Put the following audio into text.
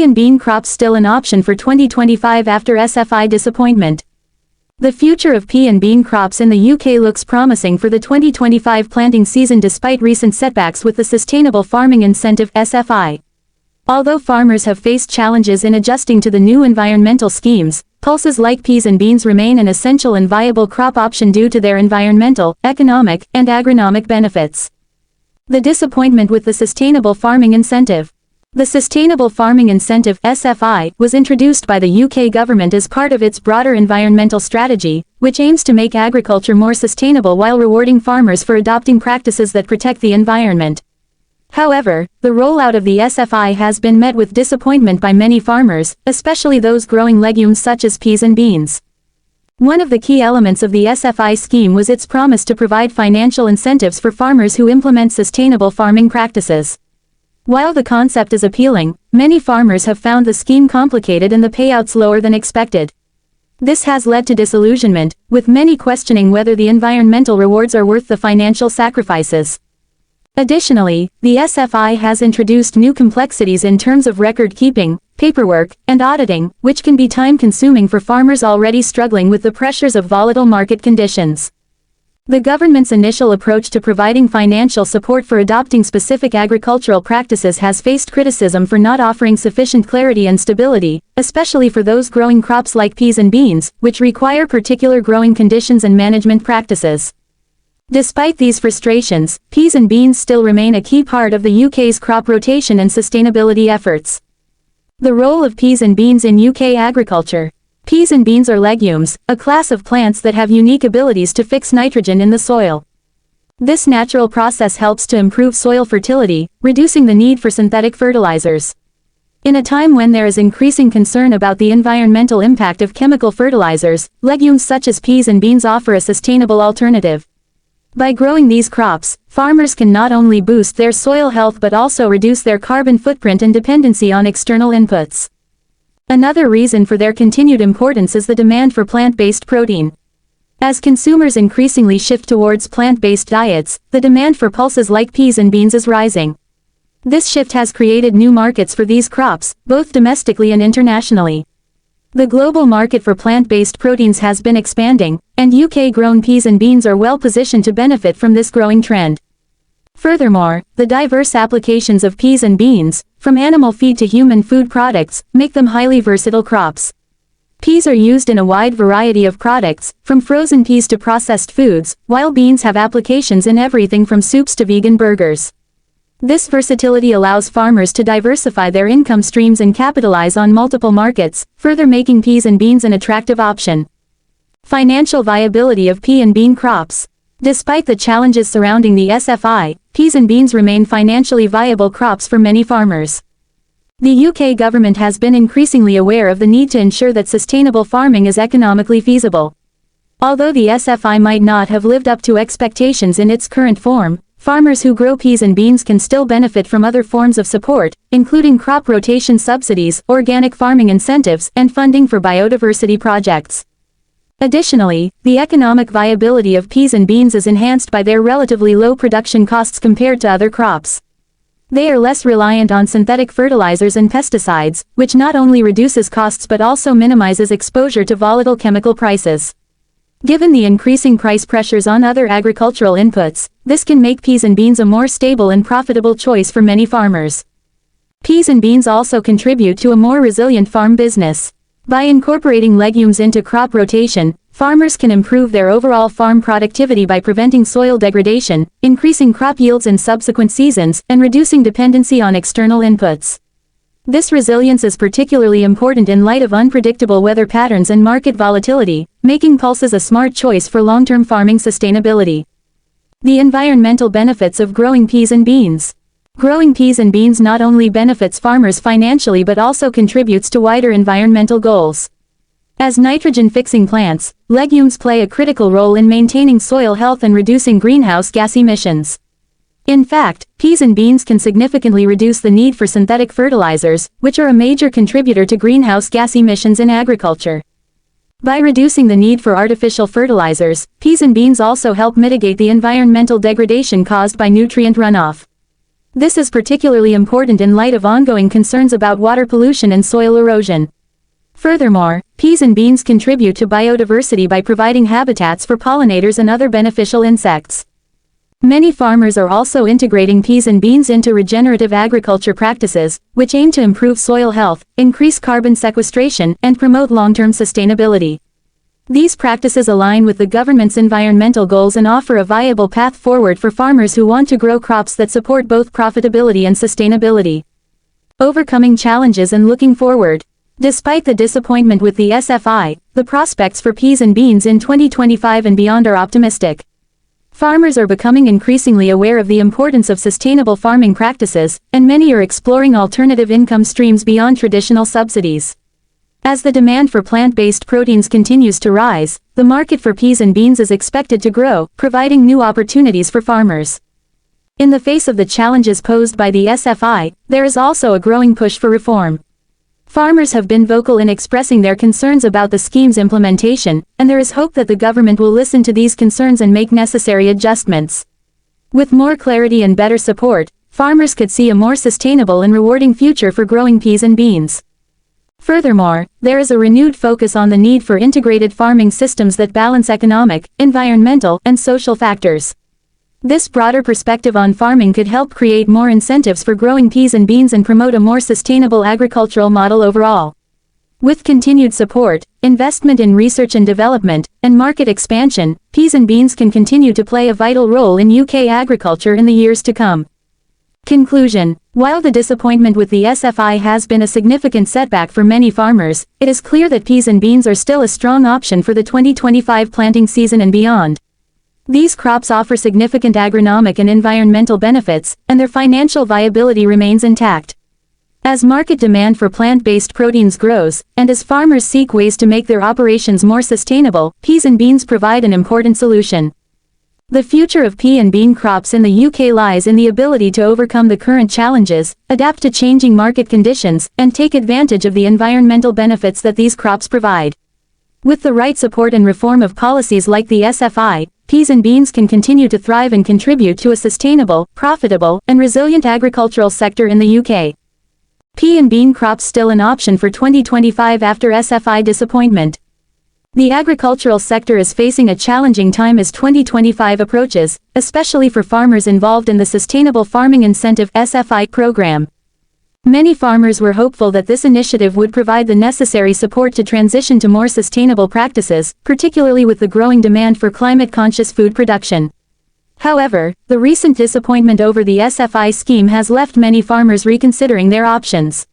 and bean crops still an option for 2025 after SFI disappointment? The future of pea and bean crops in the UK looks promising for the 2025 planting season despite recent setbacks with the Sustainable Farming Incentive (SFI). Although farmers have faced challenges in adjusting to the new environmental schemes, pulses like peas and beans remain an essential and viable crop option due to their environmental, economic, and agronomic benefits. The disappointment with the Sustainable Farming Incentive. The Sustainable Farming Incentive (SFI) was introduced by the UK government as part of its broader environmental strategy, which aims to make agriculture more sustainable while rewarding farmers for adopting practices that protect the environment. However, the rollout of the SFI has been met with disappointment by many farmers, especially those growing legumes such as peas and beans. One of the key elements of the SFI scheme was its promise to provide financial incentives for farmers who implement sustainable farming practices. While the concept is appealing, many farmers have found the scheme complicated and the payouts lower than expected. This has led to disillusionment, with many questioning whether the environmental rewards are worth the financial sacrifices. Additionally, the SFI has introduced new complexities in terms of record keeping, paperwork, and auditing, which can be time-consuming for farmers already struggling with the pressures of volatile market conditions. The government's initial approach to providing financial support for adopting specific agricultural practices has faced criticism for not offering sufficient clarity and stability, especially for those growing crops like peas and beans, which require particular growing conditions and management practices. Despite these frustrations, peas and beans still remain a key part of the UK's crop rotation and sustainability efforts. The role of peas and beans in UK agriculture. Peas and beans are legumes, a class of plants that have unique abilities to fix nitrogen in the soil. This natural process helps to improve soil fertility, reducing the need for synthetic fertilizers. In a time when there is increasing concern about the environmental impact of chemical fertilizers, legumes such as peas and beans offer a sustainable alternative. By growing these crops, farmers can not only boost their soil health but also reduce their carbon footprint and dependency on external inputs. Another reason for their continued importance is the demand for plant-based protein. As consumers increasingly shift towards plant-based diets, the demand for pulses like peas and beans is rising. This shift has created new markets for these crops, both domestically and internationally. The global market for plant-based proteins has been expanding, and UK-grown peas and beans are well positioned to benefit from this growing trend. Furthermore, the diverse applications of peas and beans, from animal feed to human food products, make them highly versatile crops. Peas are used in a wide variety of products, from frozen peas to processed foods, while beans have applications in everything from soups to vegan burgers. This versatility allows farmers to diversify their income streams and capitalize on multiple markets, further making peas and beans an attractive option. Financial viability of pea and bean crops. Despite the challenges surrounding the SFI, peas and beans remain financially viable crops for many farmers. The UK government has been increasingly aware of the need to ensure that sustainable farming is economically feasible. Although the SFI might not have lived up to expectations in its current form, farmers who grow peas and beans can still benefit from other forms of support, including crop rotation subsidies, organic farming incentives, and funding for biodiversity projects. Additionally, the economic viability of peas and beans is enhanced by their relatively low production costs compared to other crops. They are less reliant on synthetic fertilizers and pesticides, which not only reduces costs but also minimizes exposure to volatile chemical prices. Given the increasing price pressures on other agricultural inputs, this can make peas and beans a more stable and profitable choice for many farmers. Peas and beans also contribute to a more resilient farm business. By incorporating legumes into crop rotation, farmers can improve their overall farm productivity by preventing soil degradation, increasing crop yields in subsequent seasons, and reducing dependency on external inputs. This resilience is particularly important in light of unpredictable weather patterns and market volatility, making pulses a smart choice for long-term farming sustainability. The environmental benefits of growing peas and beans. Growing peas and beans not only benefits farmers financially but also contributes to wider environmental goals. As nitrogen-fixing plants, legumes play a critical role in maintaining soil health and reducing greenhouse gas emissions. In fact, peas and beans can significantly reduce the need for synthetic fertilizers, which are a major contributor to greenhouse gas emissions in agriculture. By reducing the need for artificial fertilizers, peas and beans also help mitigate the environmental degradation caused by nutrient runoff. This is particularly important in light of ongoing concerns about water pollution and soil erosion. Furthermore, peas and beans contribute to biodiversity by providing habitats for pollinators and other beneficial insects. Many farmers are also integrating peas and beans into regenerative agriculture practices, which aim to improve soil health, increase carbon sequestration, and promote long-term sustainability. These practices align with the government's environmental goals and offer a viable path forward for farmers who want to grow crops that support both profitability and sustainability. Overcoming challenges and looking forward. Despite the disappointment with the SFI, the prospects for peas and beans in 2025 and beyond are optimistic. Farmers are becoming increasingly aware of the importance of sustainable farming practices, and many are exploring alternative income streams beyond traditional subsidies. As the demand for plant-based proteins continues to rise, the market for peas and beans is expected to grow, providing new opportunities for farmers. In the face of the challenges posed by the SFI, there is also a growing push for reform. Farmers have been vocal in expressing their concerns about the scheme's implementation, and there is hope that the government will listen to these concerns and make necessary adjustments. With more clarity and better support, farmers could see a more sustainable and rewarding future for growing peas and beans. Furthermore, there is a renewed focus on the need for integrated farming systems that balance economic, environmental, and social factors. This broader perspective on farming could help create more incentives for growing peas and beans and promote a more sustainable agricultural model overall. With continued support, investment in research and development, and market expansion, peas and beans can continue to play a vital role in UK agriculture in the years to come. Conclusion. While the disappointment with the SFI has been a significant setback for many farmers, it is clear that peas and beans are still a strong option for the 2025 planting season and beyond. These crops offer significant agronomic and environmental benefits, and their financial viability remains intact. As market demand for plant-based proteins grows, and as farmers seek ways to make their operations more sustainable, peas and beans provide an important solution. The future of pea and bean crops in the UK lies in the ability to overcome the current challenges, adapt to changing market conditions, and take advantage of the environmental benefits that these crops provide. With the right support and reform of policies like the SFI, peas and beans can continue to thrive and contribute to a sustainable, profitable, and resilient agricultural sector in the UK. Pea and bean crops still an option for 2025 after SFI disappointment. The agricultural sector is facing a challenging time as 2025 approaches, especially for farmers involved in the Sustainable Farming Incentive (SFI) program. Many farmers were hopeful that this initiative would provide the necessary support to transition to more sustainable practices, particularly with the growing demand for climate-conscious food production. However, the recent disappointment over the SFI scheme has left many farmers reconsidering their options.